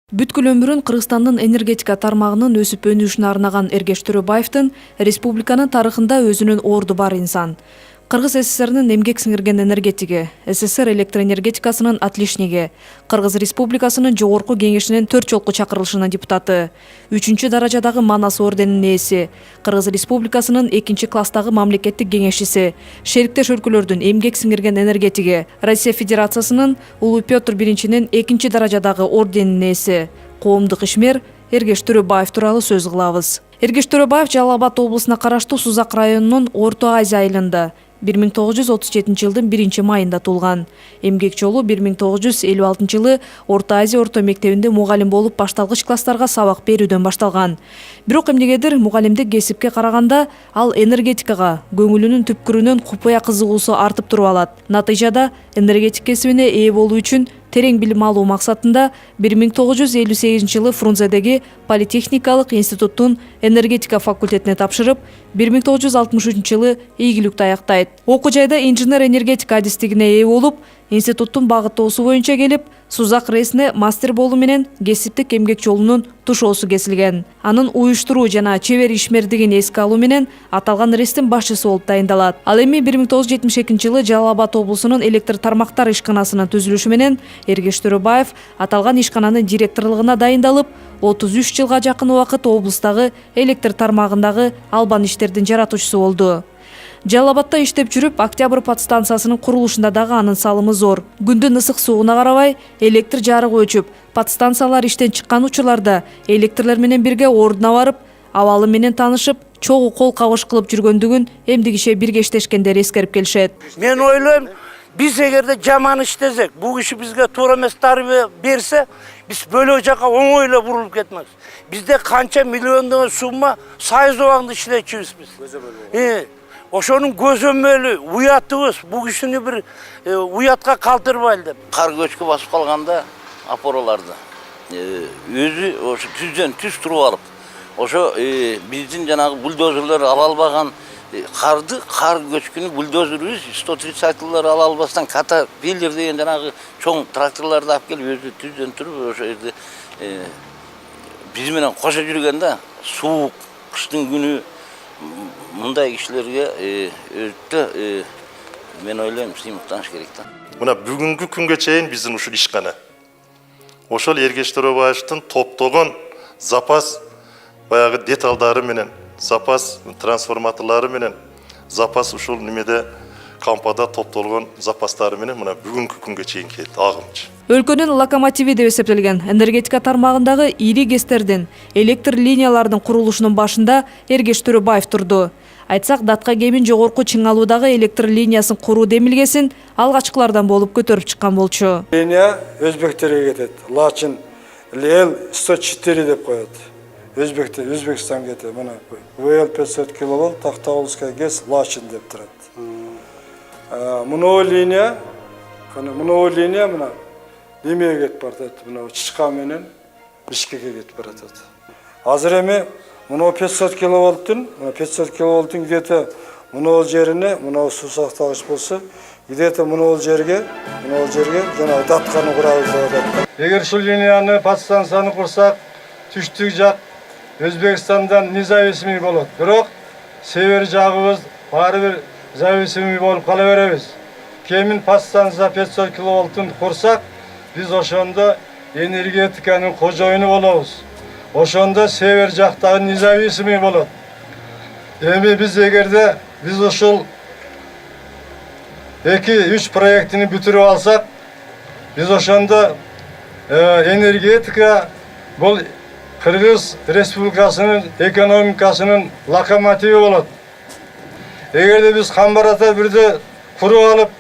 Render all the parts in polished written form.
Бүткүл өмүрүн Кыргызстандын энергетика тармагынын өсүп өнүшүнө арнаган Эргеш Төрөбаевдин республиканын тарыхында өзүнүн орду бар инсан. Кыргыз СССРнын эмгек сиңирген энергетиги, СССР электроэнергетикасынын отличниги, Кыргыз Республикасынын Жогорку Кеңешинин 4 жолку чакырылышынын депутаты, 3 даражадагы Манас орденинин ээси, Кыргыз Республикасынын 2 класстагы мамлекеттик кеңешчиси, шериктеш өлкөлөрдүн эмгек сиңирген энергетиги, Россия Федерациясынын Улуу Петр Биринчинин 2 даражадагы орденинин ээси, коомдук ишмер Эргеш Төрөбаев тууралуу сөз кылабыз. Эргеш Төрөбаев Жалал Абад облусуна караштуу Сузак районунун Орто Азия айылында 1937 жылдын 1 майында туулган. Эмгек жолу 1956 жылы Орто Азия орто мектебинде мугалим болуп башталгыч класстарга сабак берүүдөн башталган. Бирок эмнегедир мугалимдик кесипке караганда ал энергетикага көңүлүнүн түпкүрүнөн купуя кызыгуусу артып туруп алат. Натыйжада энергетик кесибине ээ болуу үчүн терең билим алуу максатында 1958 жылы Фрунзедеги Политехникалык институттун энергетика факультетине тапшырып, 1963 жылы ийгиликтүү аяктайт. Окуу жайда инженер-энергетика адистигине ээ болуп, институттун багыттоосу боюнча келип, Сузак РЭСине мастер болуу менен кесиптик эмгек жолунун тушоосу кесилген. Анын уюштуруу жана чебер ишмердигин эске алуу менен аталган РЭСтин башчысы болуп дайындалат. Ал эми 1972 жылы Жалал Абад облусунун электр тармактар ишканасынын түзүлүшү менен Эргеш Төрөбаев аталган ишкананын директорлугуна дайындалып, 33 жылга жакын убакыт облустагы электр тармагындагы албан иштердин жаратуучусу болду. Жалал Абадта иштеп жүрүп, Октябрь подстанциясынын курулушунда дагы анын салымы зор. Күндүн ысык суугуна карабай, электр жарыгы өчүп, подстанциялар иштен чыккан учурларда электрлер менен бирге ордуна барып, абалы менен таанышып, чогуу кол кабыш кылып жүргөндүгүн эмди киши бирге иштешкендер эскерип келишет. Мен ойлойм, биз эгерде жаман иштесек, бул киши бизге туура эмес тарбия берсе, биз бөлөк жака оңой эле бурулуп кетмекбиз. Бизде канча миллиондогон сумма сайыз убагында иштечүбүз биз. Ошонун көзөмөлү, уятыбыз, бул кишини бир уятка калтырбайлы деп. Кар көчкү басып калганда опораларды өзү ошо түздөн түз туруп алып, ошо биздин жанагы бульдозерлер ала албаган карды, кар көчкүнү бульдозерибиз 130-лар ала албастан катапиллер деген жанагы чоң тракторлорду алып келип өзү түздөн туруп ошо жерде биз менен кошо жүргөндө суук кыштын күнү мындай кишилерге өтө мен ойлойм сыймыктаныш керек да. Мына бүгүнкү күнгө чейин биздин ушул ишкана ошол Эргеш Төрөбаевдин топтогон запас баягы деталдары менен, запас трансформаторлору менен, запас ушул немеде кампада топтолгон запастары менен мына бүгүнкү күнгө чейин келди агымчы. Өлкөнүн локомотиви деп эсептелген энергетика тармагындагы ири кестердин, электр линиялардын курулушунун башында Эргеш Төрөбаев турду. Айтсак, датка кемин жогорку чыңалуудагы электр линиясын куруу демилгесин алгачкылардан болуп көтөрүп чыккан болчу. Линия өзбектерге кетет. Лачин ЛЛ-104 деп коет. Өзбекстан кетет. Мына ВЛ 500 киловольт, Тактаулская ГЭС Лачин деп турат. Мына линия мына немеге кетип баратат. Мына Чычка менен Бишкекке кетип баратат. Азыр эми мына 500 киловольттун где-то мына жерине, мына суу сактагыч болсо, где-то мына жерге жана датканы курабыз деп атат. Эгер ушул линияны подстанцияны курсак, түштүк жак Өзбекстандан независимый болот. Бирок север жагыбыз баары бир зависимый болуп кала беребиз. Кемин подстанция 500 киловольттун курсак, биз ошондо энергетиканын кожоюну болобуз. Ошондо север жактагы независимый болот. Эми биз ушул 2-3 проектини бүтүрүп алсак, биз ошондо энергетика бул Кыргыз Республикасынын экономикасынын локомотиви болот. Эгерде биз камбарата бирде куруп алып,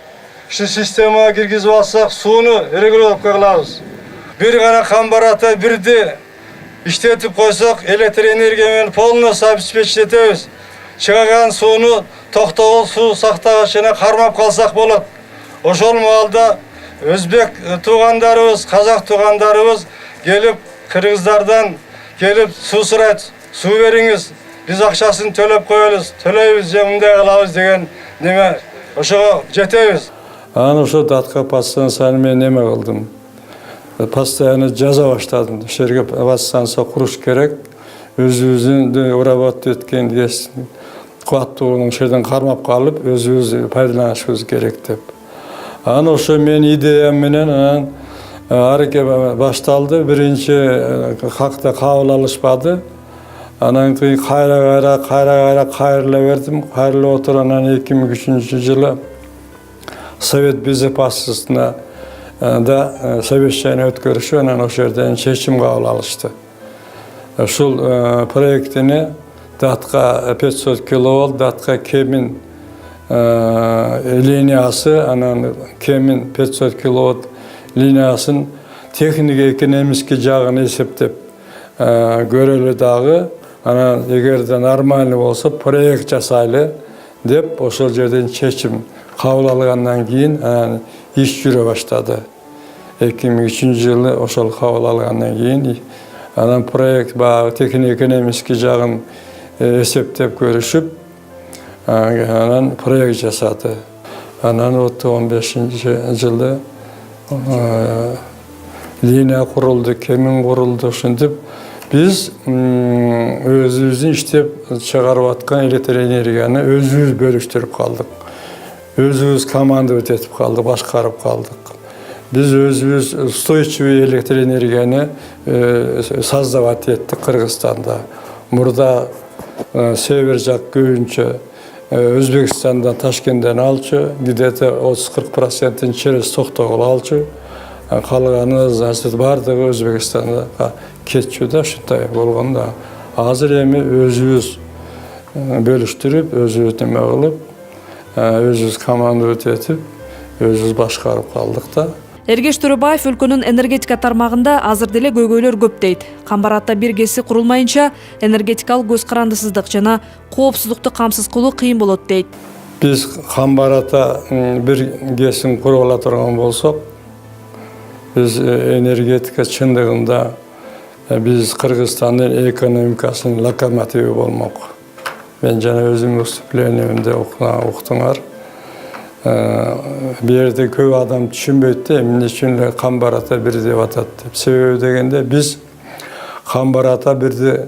ушу системага киргизип алсак, сууну регулировка кылабыз. Бир гана камбарата бирде иштетип койсок, электр энергия менен полностью обеспечить чыгаган сууну токтогул суу сактагычына кармап калсак болот. Ошол маалда өзбек туугандарыбыз, казак туугандарыбыз келип кыргыздардан келип суу сурайт, суу бериңиз, биз акчасын төлөп коелуз, төлөйбүз же мындай кылабыз деген неме ошого жетебиз. Анан ошо датка подстанцияны мен неме кылдым. Постоянно жаза баштадым. Ошол жерге подстанция куруш керек. Өзүбүздүн урабат өткөн кесип кубаттуулугун жерден кармап калып, өзүбүз пайдаланышыбыз керек деп. Анан ошо менин идеям менен аракет башталды. Биринчи хакта кабыл алышпады. Анан кийин кайрыла бердим. Кайрылып отуруп анан 2003-жылы Совет Безопасностьна да совещание өткөрүшүп, анан ошол жерден чечим кабыл алышты. Ушул проектини датка 500 киловольт, датка Кемин линиясы, анан Кемин 500 киловольт линиясын технико-экономический жагын эсептеп көрөлү дагы, анан эгерде нормальный болсо проект жасайлы деп ошол жерден чечим кабыл алгандан кийин анан иш жүрө баштады. 2003-жылы ошол кабыл алгандан кийин анан проект баягы технико-экономический жагын эсептеп көрүшүп, анан проект жасады. Анан 15-жылы линия курулду, Кемин курулду. Ошентип биз өзүбүздүн иштеп чыгарып аткан электр энергияны өзүбүз бөлүштүрүп калдык. Өзүбүз командовать этип калдык, башкарып калдык. Биз өзүбүз устойчивый электр энергияны создавать еттик Кыргызстанда. Мурда север жак көбүнчө Өзбекстандан, Ташкенттен алчу, где-то 30-40% через Токтогул алчу. Калганы значит бардыгы Өзбекстанга кетчү да, ушундай болгондо. Азыр эми өзүбүз бөлүштүрүп, өзүбүз неме кылып, өзүбүз командовать этип, өзүбүз башкарып калдык да. Эргеш Төрөбаев өлкөнүн энергетика тармагында азыр деле көйгөйлөр көп дейт. Камбарата бир КЭСи курулмайынча энергетикалык көз карандысыздык жана коопсуздукту камсыз кылуу кыйын болот дейт. Биз Камбарата бир КЭСин куруп ала турган болсок, биз энергетика чындыгында биз Кыргызстандын экономикасынын локомотиви болмок. Мен жана өзүмдүн выступлениемде уктуңар. Бир жерде көп адам түшүнбөйт да, эмне үчүн эле Камбарата бир деп атат деп. Себеби дегенде биз Камбарата бирди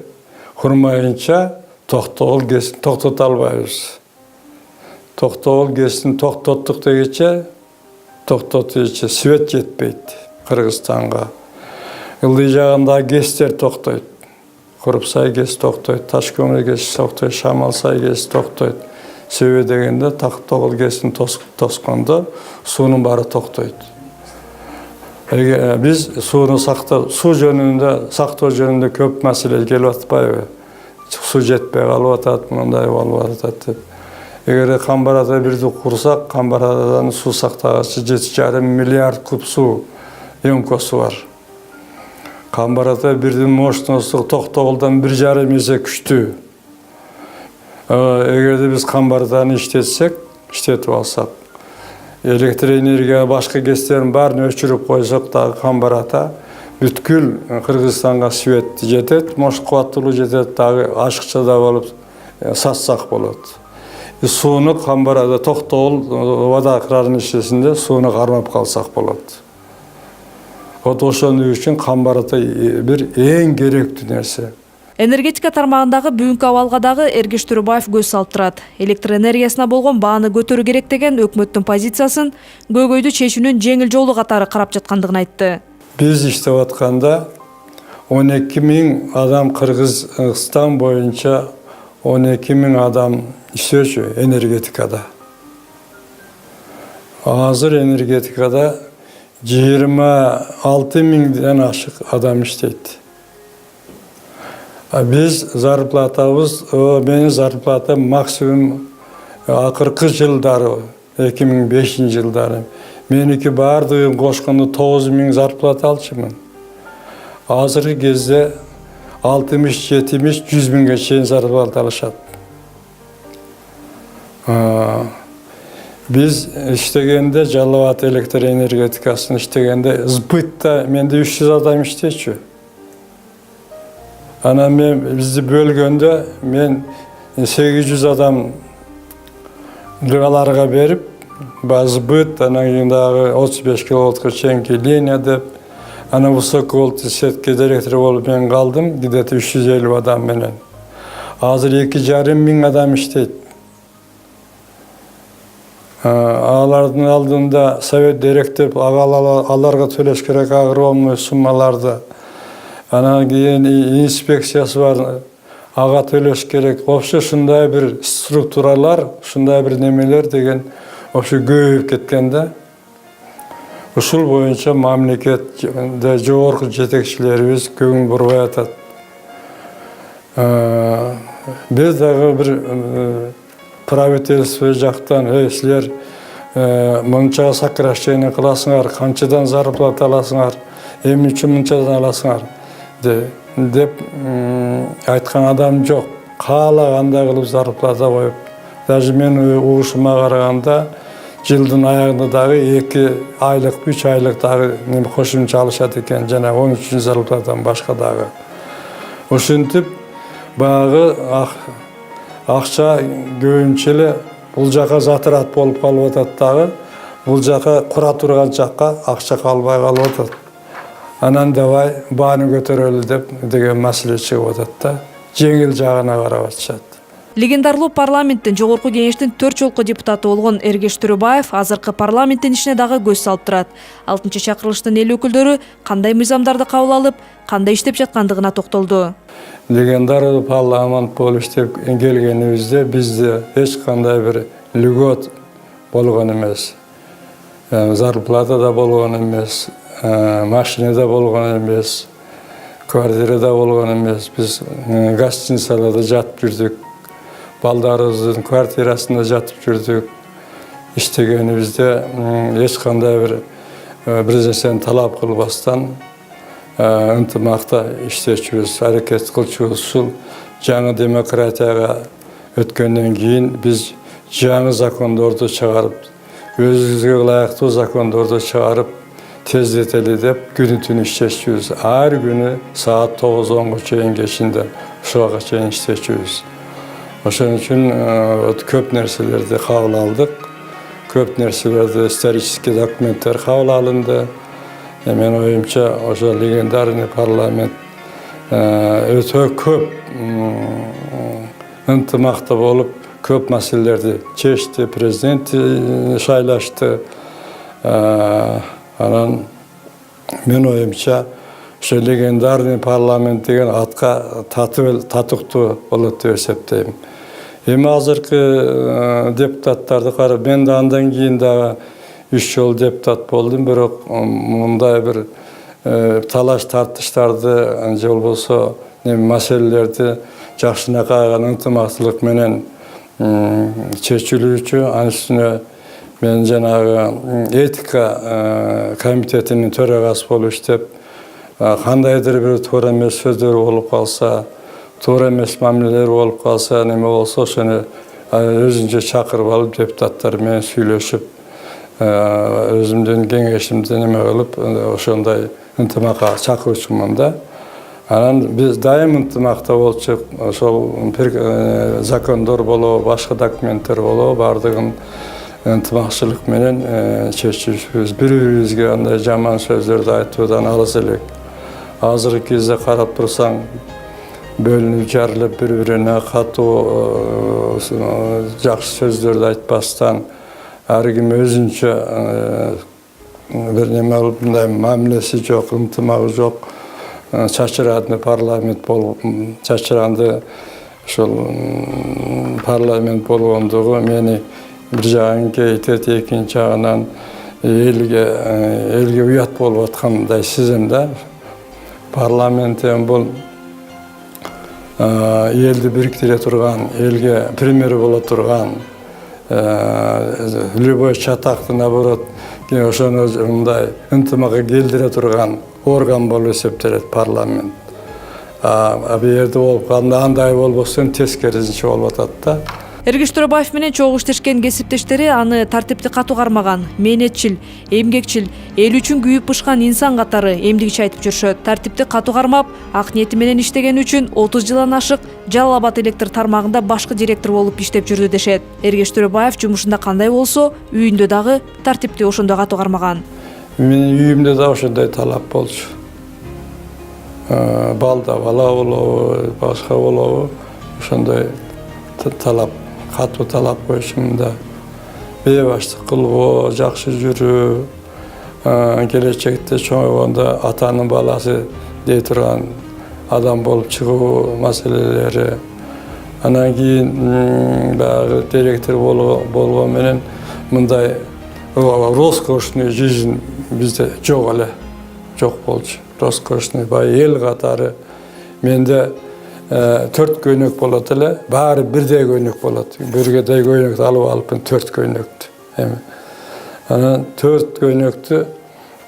курмайынча Токтогул КЭСин токтото албайбыз. Токтогул КЭСин токтоттук дегенче токтотуучу свет жетпейт Кыргызстанга. Ылдый жагында КЭСтер токтойт. Курупсай КЭС токтойт, Ташкөмүр КЭС токтойт, Шамалсай КЭС токтойт. Себеби дегенде Токтогул КЭСин тоскондо суунун баары токтойт. Биз сууну суу жөнүндө, сактоо жөнүндө көп маселе келип атпайбы? Суу жетпей калып атат, мындай болуп атат деп. Эгер Камбарата бирди курсак, Камбаратадан суу сактагычы 7,5 миллиард куб суу емкосы бар. Камбарата бирдин мощносту Токтогулдан 1,5 эсе күчтүү. Эгерде биз Камбаратаны иштетип алсак, электр энергия башка КЭСтердин баарын өчүрүп койсок дагы Камбарата бүткүл Кыргызстанга свет жетет, мощ кубаттуулук жетет, дагы ашыкча да болуп сатсак болот. Сууну Камбарата Токтогул водохранилищесинде сууну кармап калсак болот. Вот ошону үчүн Камбарата бир эң керектүү нерсе. Энергетика тармагындагы бүгүнкү абалга дагы Эргеш Төрөбаев көз салып турат. Электр энергиясына болгон бааны көтөрүү керек деген өкмөттүн позициясын көйгөйдү чечүүнүн жеңил жолу катары карап жаткандыгын айтты. Биз иштеп атканда 12 000 адам Кыргызстан боюнча 12 000 адам иштөөчү энергетикада. Азыр энергетикада 26 000ден ашык адам иштейт. Биз зарплатабыз, менин зарплатам максимум акыркы жылдары, 2005-жылдары. Меники бардыгын кошкондо 9 000 зарплата алчумун. Азыркы кезде 60, 70, 100 000ге чейин зарплата алышат. Биз иштегенде Жалал Абад электр энергетикасын иштегенде сбытта менде 300 адам иштечү. Анан мен бизди бөлгөндө мен 800 адам аларга берип, сбыт, анан кийин дагы 35 киловаттка чейинки линия деп, Ana Высоколты сетке директору болуп мен калдым, где-то 350 адам менен. Азыр 2,5 миң адам иштейт. Алардын алдында совет директор аларга төлөш керек огромный суммаларды. Анан кийин инспекциясы бар, ага төлөш керек. Вообще ушундай бир структуралар, ушундай бир немелер деген вообще көбөйүп кеткен да. Ушул боюнча мамлекетте жогорку жетекчилерибиз көңүл бурбай атат. Биз дагы бир правительство жактан силер мынча сокращение кыласыңар, канчадан зарплата аласыңар, эмне үчүн мынчадан аласыңар деп айткан адам жок. Каалагандай кылып зарплата коюп, даже мен угушума караганда жылдын аягында дагы 2 айлык, 3 айлык дагы кошумча алышат экен, жана 13 зарплатадан башка дагы. Ошентип баягы акча көбүнчө эле бул жака затрат болуп калып атат дагы, бул жака кура турган жакка акча калбай калып атат. Анан давай бааны көтөрөлү деген маселе чыгып атат да. Жеңил жагына карап атышат. Легендарлуу парламенттин жогорку кеңештин 4 жолку депутаты болгон Эргеш Төрөбаев азыркы парламенттин ишине дагы көз салып турат. 6-чакырылыштын эл өкүлдөрү кандай мыйзамдарды кабыл алып, кандай иштеп жаткандыгына токтолду. Легендарлуу парламент болуп иштеп келгенибизде бизде эч кандай бир льгот болгон эмес. Зарплата да болгон эмес, машина да болгон эмес, квартира да болгон эмес. Биз гостиницаларда жатып жүрдүк. Балдарыбыздын квартирасында жатып жүрдүк. Иштегенибизде эч кандай бир нерсени талап кылбастан ынтымакта иштечүбүз, аракет кылчубуз. Ушул жаңы демократияга өткөндөн кийин биз жаңы закондорду чыгарып, өзүбүзгө ылайыктуу закондорду чыгарып, тездетели деп күнү-түн иштечүбүз. Ар күнү саат 9-10 чейин кечинде ушуга чейин иштечүбүз. Ошон үчүн көп нерселерди кабыл алдык. Көп нерселерди, исторический документтер кабыл алынды. Мен оюмча ошо легендарный парламент өтө көп ынтымакта болуп, көп маселелерди чечти, президент шайлашты. Анан мен оюмча ошо легендарный парламент деген атка татыктуу болот деп эсептейм. Эми азыркы депутаттарды карап, мен да андан кийин дагы 3 жол депутат болдум, бирок мындай бир талаш тартыштарды же болбосо маселелерди жакшынакай ынтымактуулук менен чечилүүчү, анын үстүнө мен жанагы этика комитетинин төрагасы болуп иштеп, кандайдыр бир туура эмес сөздөр болуп калса, туура эмес мамилелер болуп калса, неме болсо ошону өзүнчө чакырып алып депутаттар менен сүйлөшүп, өзүмдүн кеңешимди неме кылып, ошондой ынтымакка чакырчумун да. Анан биз дайым ынтымакта болчук, ошол закондор болобу, башка документтер болобу, бардыгын ынтымакчылык менен чечишибиз. Бири-бирибизге андай жаман сөздөрдү айтуудан алыс элек. Азыркы кезде карап турсаң, бөлүнүп жарылып, бири-бирине катуу жакшы сөздөрдү айтпастан, ар ким өзүнчө бир неме кылып, мындай мамилеси жок, ынтымагы жок, чачыранды парламент болуп, чачыранды ошол парламент болгондугу мени бир жагын кейтет, экинчи жагынан элге уят болуп аткандай сезем да. Парламент бул элди бириктире турган, элге пример боло турган, любой чатакты наоборот ошону мындай ынтымакка келтире турган орган болуп эсептелет парламент. Бу жерде болуп калганда андай болбостон тескерисинче болуп атат да. Эргеш Төрөбаев менен чогуу иштешкен кесиптештери аны тартипти катуу кармаган, мээнетчил, эмгекчил, эл үчүн күйүп бышкан инсан катары эмдигичи айтып жүрүшөт. Тартипти катуу кармап, ак ниети менен иштегени үчүн 30 жылдан ашык Жалал Абад электр тармагында башкы директор болуп иштеп жүрдү дешет. Эргеш Төрөбаев жумушунда кандай болсо, үйүндө дагы тартипти ошондой катуу кармаган. Менин үйүмдө да ошондой талап болчу. балда бала болобу, башка болобу, ошондой талап, катуу талап коюшумда бейбаштык кылбоо, жакшы жүрүү, келечекте чоңойгондо атанын баласы дей турган адам болуп чыгуу маселелери. Анан кийин баягы директор болгон менен мындай роскошный жизнь бизде жок эле, жок болчу. Роскошный баягы эл катары. Менде 4 көйнөк болот эле, баары бирдей көйнөк болот. Биргедей көйнөктү алып 4 көйнөктү. Эми анан 4 көйнөктү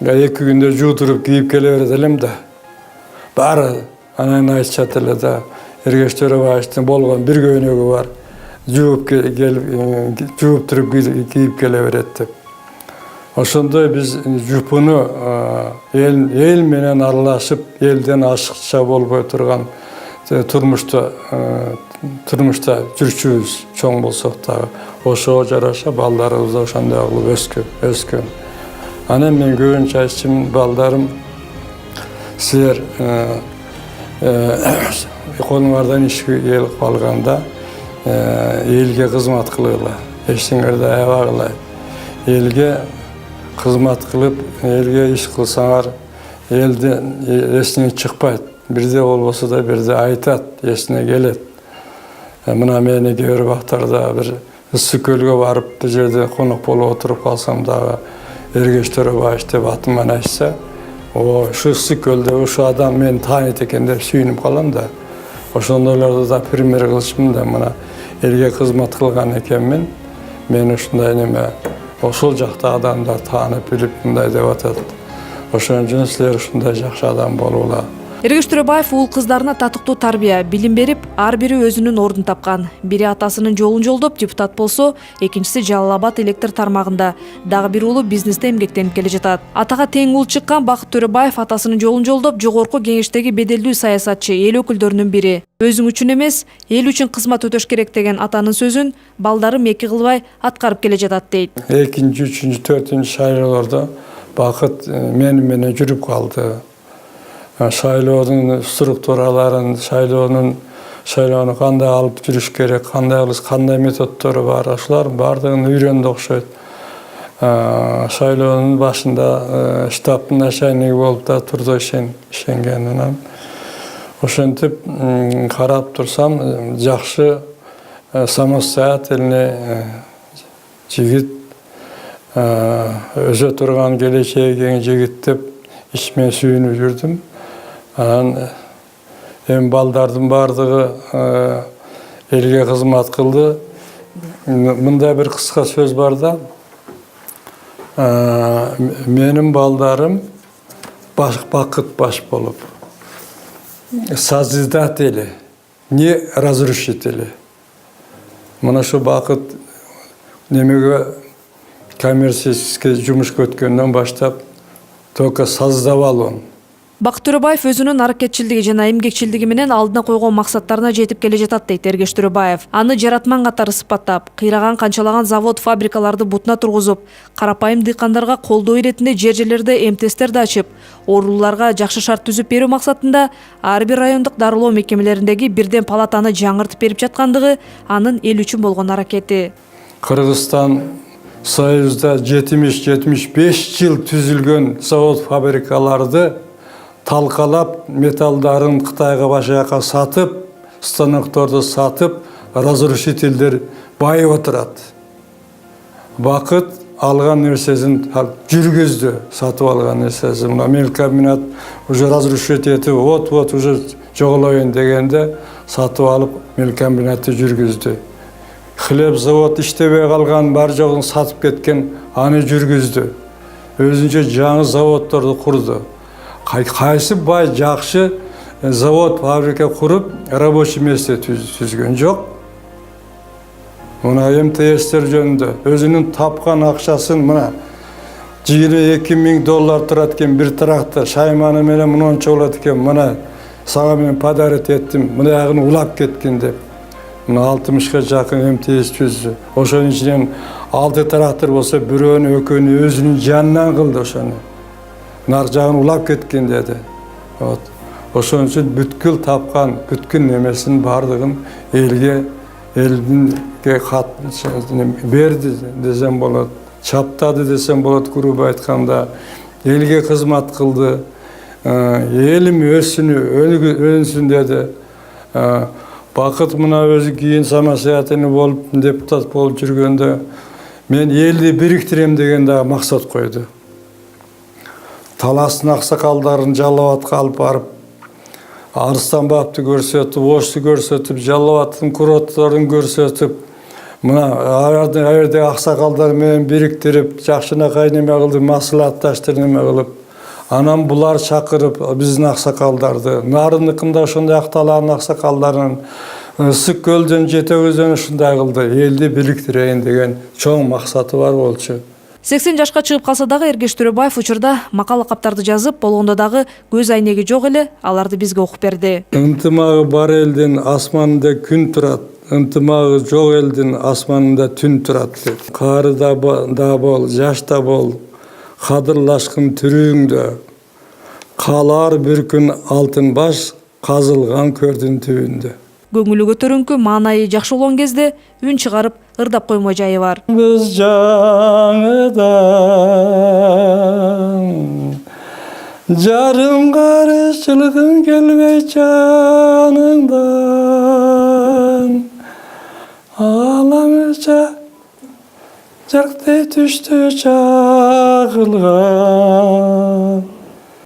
2 күндө жуудуруп кийип келе берет элем да. Баары анан айтышат эле да. Эргеш Төрөбаевдин болгон бир көйнөгү бар. Жууп туруп кийип келе берет деп. Ошондой биз жупуну эл менен аралашып, элден ашыкча болбой турган турмушта жүрчүбүз, чоң болсок дагы. Ошого жараша балдарыбыз ошондой кылып өскөн. Анан мен көбүнчө айтчумун, балдарым, силер колуңардан ишке келип калганда элге кызмат кылгыла, эчтеңерди аябагыла. Элге кызмат кылып, элге иш кылсаңар, элден эсине чыкпайт. Бирде болбосо да бирде айтат, эсине келет. Мына мени кээ бир убактарда бир ысык көлгө барып, бир жерде конок болуп отуруп калсам дагы Эргеш Төрөбаев деп атыман айтса, ушу ысык көлдө ушу адам мени тааныйт экен деп сүйүнүп калам да. Ошондойлорду да пример кылышмын да, мына элге кызмат кылган экенмин. Мен ушундай неме ошол жакта адамдар таанып билип мындай деп атат. Ошон үчүн силер ушундай жакшы адам болула. Эргеш Төрөбаев уул кыздарына татыктуу тарбия, билим берип, ар бири өзүнүн ордун тапкан. Бири атасынын жолун жолдоп депутат болсо, экинчиси Жалал Абад электр тармагында, дагы бир уулу бизнесте эмгектенип келе жатат. Атага тең уул чыккан Бакыт Төрөбаев атасынын жолун жолдоп, жогорку кеңештеги беделдүү саясатчы, эл өкүлдөрүнүн бири. Өзүң үчүн эмес, эл үчүн кызмат өтөш керек деген атанын сөзүн балдарым эки кылбай аткарып келе жатат дейт. 2, 3, 4 шайлоолордо Бакыт менен жүрүп калды. Шайлоонун структураларын, шайлоону кандай алып жүрүш керек, кандай методдору бар, ошолардын баардыгын үйрөндү окшойт. Шайлоонун башында штабтын начальниги болуп да турду ишенген. Анан ошентип карап турсам, жакшы самостоятельный жигит, өзө турган келечеги кең жигит деп ичиме сүйүнүп жүрдүм. Анан эми балдардын баардыгы элге кызмат кылды. Мындай бир кыска сөз бар да. Менин балдарым Бакыт баш болуп, созидатели, не разрушители. Мына ошо Бакыт немеге коммерческий жумушка өткөндөн баштап только создавал он. Бакыт Төрөбаев өзүнүн аракетчилдиги жана эмгекчилдиги менен алдына койгон максаттарына жетип келе жатат дейт Эргеш Төрөбаев. Аны жаратман катары сыпаттап, кыйраган канчалаган завод, фабрикаларды бутуна тургузуп, карапайым дыйкандарга колдоо иретинде жер-жерлерде эмтестерди ачып, оорулууларга жакшы шарт түзүп берүү максатында ар бир райондук дарылоо мекемелериндеги бирден палатаны жаңыртып берип жаткандыгы анын эл үчүн болгон аракети. Кыргызстан Союзда 70-75 жыл түзүлгөн завод, фабрикаларды талкалап, металлдарын Кытайга башка сатып, станокторду сатып, разрушительдер байып отурат. Бакыт алган нерсесин жүргүздү, сатып алган нерсесин. Мелкомбинат уже разрушить этип, вот уже жоголоюн дегенде сатып алып, мелкомбинатты жүргүздү. Хлеб завод иштебей калган, бар жогун сатып кеткен, аны жүргүздү. Өзүнчө жаңы заводдорду курду. Кайсы бай жакшы завод, фабрика куруп, рабочий место түзгөн жок. Мына МТСтер жөнүндө өзүнүн тапкан акчасын мына $20,000 турат экен бир трактор, шайманы менен мынча болот экен, мына сага мен подарок эттим, мынагын улап кеткен деп. Мына 60га жакын МТС түздү. Ошонун ичинен 6 трактор болсо, бирөөнү экөөнү өзүнүн жанынан кылды ошону. Нар жагын улап кеткен деди. Вот. Ошон үчүн бүткүл тапкан, бүткүл немесин бардыгын элге берди десем болот, чаптады десем болот, грубо айтканда, элге кызмат кылды, элим өнсүн деди. Бакыт мына өзү кийин самосиятыны болуп, депутат болуп жүргөндө мен элди бириктирем деген дагы максат койду. Таластын аксакалдарын Жалал Абадка алып барып, Арыстанбапты көрсөтүп, Ошты көрсөтүп, Жалал Абадтын куротторун көрсөтүп, мына аерде аксакалдар менен бириктирип, жакшынакай неме кылды, маслихатташтыр неме кылып, анан булар чакырып биздин аксакалдарды, нарыныкында ошондой Акталаанын аксакалдарын, Ысык көлдөн Жете өзүнө ушундай кылды, элди бириктирейин деген чоң максаты бар болчу. 80 жашка чыгып калса дагы Эргеш Төрөбаев учурда макала каптарды жазып, болгондо дагы көз айнеги жок эле, аларды бизге окуп берди. Ынтымагы бар элдин асманында күн турат, ынтымагы жок элдин асманында түн турат деп. Кары да бол, жаш да бол, кадырлашкын түрүңдө. Калар бир күн алтын баш, казылган көрдүн түбүндө. Көңүлү көтөрүңкү, маанайы жакшы болгон кезде үн чыгарып ырдап коймой жайы бар. Biz жаңыдан жарым карышчылыгың келбей жаныңдан аламызча жарктай түштү чагылган.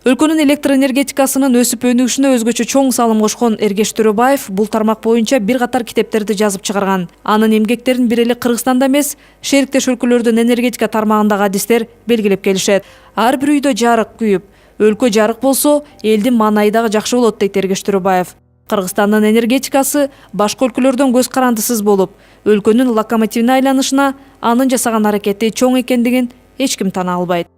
Өлкөнүн электр энергетикасынын өсүп өнүгүшүнө өзгөчө чоң салым кошкон Эргеш Төрөбаев бул тармак боюнча бир катар китептерди жазып чыгарган. Анын эмгектерин бир эле Кыргызстанда эмес, шериктеш өлкөлөрдүн энергетика тармагындагы адистер белгилеп келишет. Ар бир үйдө жарык күйүп, өлкө жарык болсо, элдин маанайы дагы жакшы болот дейт Эргеш Төрөбаев. Кыргызстандын энергетикасы башка өлкөлөрдөн көз карандысыз болуп, өлкөнүн локомотивине айланышына анын жасаган аракети чоң экендигин эч ким тана албайт.